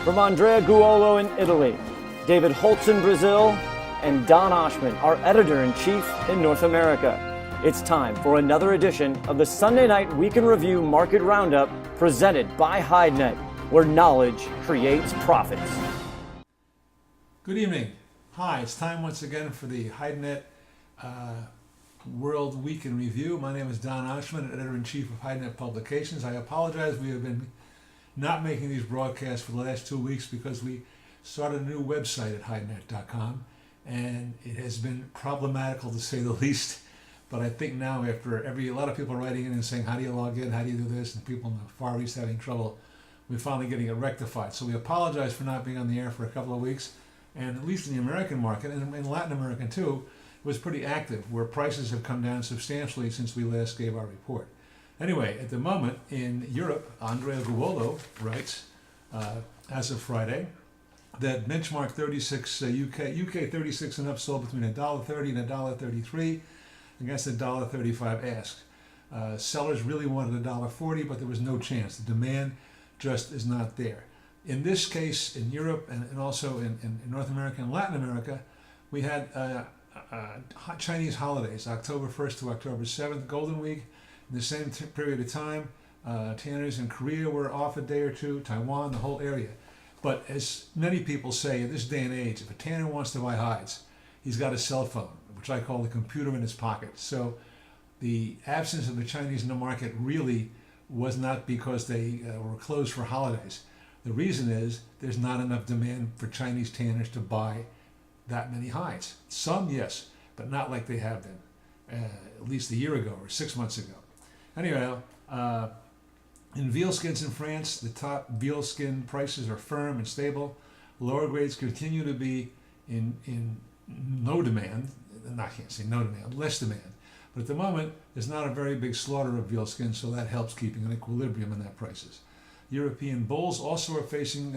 From Andrea Guolo in Italy, David Holtz in Brazil, and Don Oshman, our editor-in-chief in North America. It's time for another edition of the Sunday Night Week in Review Market Roundup presented by HideNet, where knowledge creates profits. Good evening. Hi, it's time once again for the HideNet World Week in Review. My name is Don Oshman, editor-in-chief of HideNet Publications. I apologize, we have been not making these broadcasts for the last 2 weeks because we started a new website at HideNet.com, and it has been problematical to say the least. But I think now, after a lot of people writing in and saying, how do you log in, how do you do this, and people in the Far East having trouble, we're finally getting it rectified. So we apologize for not being on the air for a couple of weeks, and at least in the American market, and in Latin America too, it was pretty active, where prices have come down substantially since we last gave our report. Anyway, at the moment in Europe, Andrea Guolo writes, as of Friday, that benchmark 36 UK 36 and up sold between $1.30 and $1.33 against $1.35 ask. Sellers really wanted $1.40, but there was no chance. The demand just is not there. In this case, in Europe and also in North America and Latin America, we had Chinese holidays, October 1st to October 7th, Golden Week. In the same period of time, tanners in Korea were off a day or two, Taiwan, the whole area. But as many people say, in this day and age, if a tanner wants to buy hides, he's got a cell phone, which I call the computer in his pocket. So the absence of the Chinese in the market really was not because they were closed for holidays. The reason is there's not enough demand for Chinese tanners to buy that many hides. Some, yes, but not like they have been, at least a year ago or 6 months ago. Anyway, in veal skins in France, the top veal skin prices are firm and stable. Lower grades continue to be in low demand. I can't say no demand, less demand. But at the moment, there's not a very big slaughter of veal skins, so that helps keeping an equilibrium in that prices. European bulls also are facing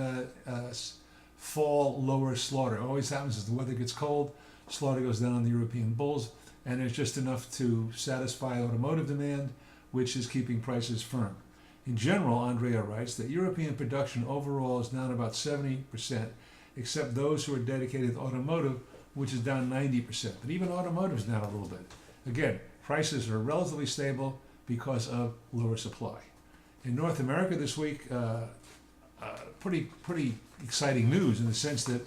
fall lower slaughter. It always happens as the weather gets cold, slaughter goes down on the European bulls, and there's just enough to satisfy automotive demand, which is keeping prices firm. In general, Andrea writes that European production overall is down about 70%, except those who are dedicated to automotive, which is down 90%. But even automotive is down a little bit. Again, prices are relatively stable because of lower supply. In North America this week, pretty exciting news in the sense that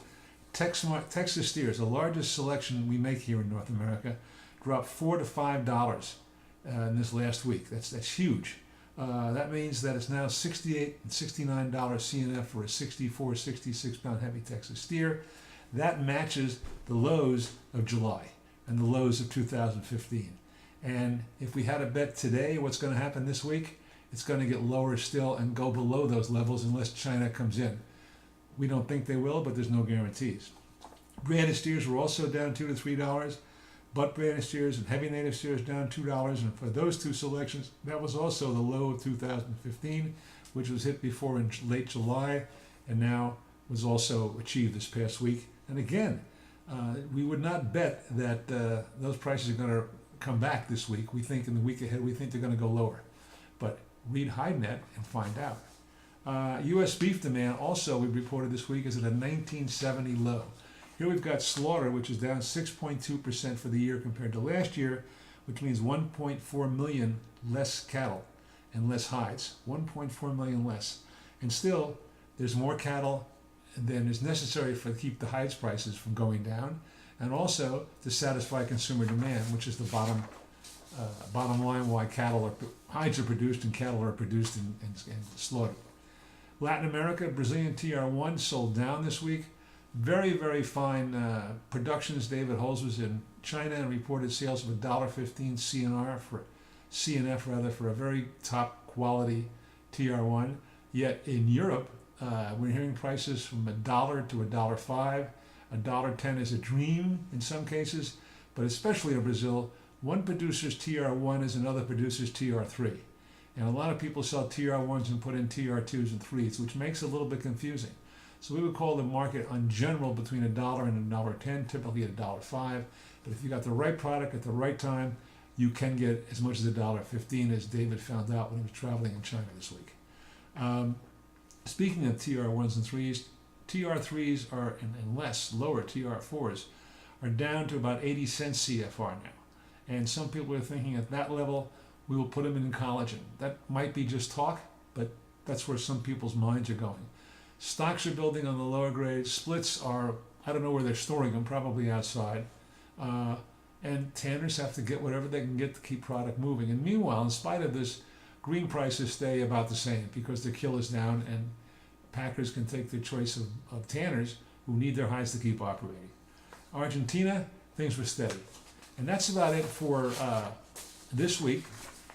Texas steers, the largest selection we make here in North America, dropped $4 to $5 in this last week. That's huge. That means that it's now $68 and $69 CNF for a 64, 66 pound heavy Texas steer. That matches the lows of July and the lows of 2015. And if we had a bet today, what's going to happen this week? It's going to get lower still and go below those levels unless China comes in. We don't think they will, but there's no guarantees. Branded steers were also down $2 to $3. Butt branded steers and heavy native steers down $2. And for those two selections, that was also the low of 2015, which was hit before in late July and now was also achieved this past week. And again, we would not bet that those prices are going to come back this week. We think in the week ahead, we think they're going to go lower. But read HideNet and find out. U.S. beef demand also, we reported this week, is at a 1970 low. Here we've got slaughter, which is down 6.2% for the year compared to last year, which means 1.4 million less cattle and less hides. 1.4 million less. And still, there's more cattle than is necessary to keep the hides prices from going down, and also to satisfy consumer demand, which is the bottom line why hides are produced and cattle are produced and slaughtered. Latin America, Brazilian TR1 sold down this week. Very, very fine productions. David Holtz was in China and reported sales of $1.15 CNF for a very top quality TR1. Yet in Europe, we're hearing prices from $1 to $1.05. $1.10 is a dream in some cases, but especially in Brazil, one producer's TR1 is another producer's TR3. And a lot of people sell TR1s and put in TR2s and 3s, which makes it a little bit confusing. So we would call the market on general between $1 and $1.10, typically at $1.05. But if you got the right product at the right time, you can get as much as $1.15, as David found out when he was traveling in China this week. Speaking of TR1s and 3s, TR3s are, and less, lower TR4s, are down to about 80 cents CFR now. And some people are thinking at that level, we will put them in collagen. That might be just talk, but that's where some people's minds are going. Stocks are building on the lower grades. Splits are, I don't know where they're storing them, probably outside. And tanners have to get whatever they can get to keep product moving. And meanwhile, in spite of this, green prices stay about the same because the kill is down and packers can take their choice of tanners who need their hides to keep operating. Argentina, things were steady. And that's about it for this week,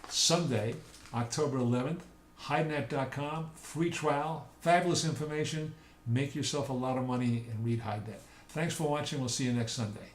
Sunday, October 11th. HideNet.com, free trial, fabulous information. Make yourself a lot of money and read HideNet. Thanks for watching. We'll see you next Sunday.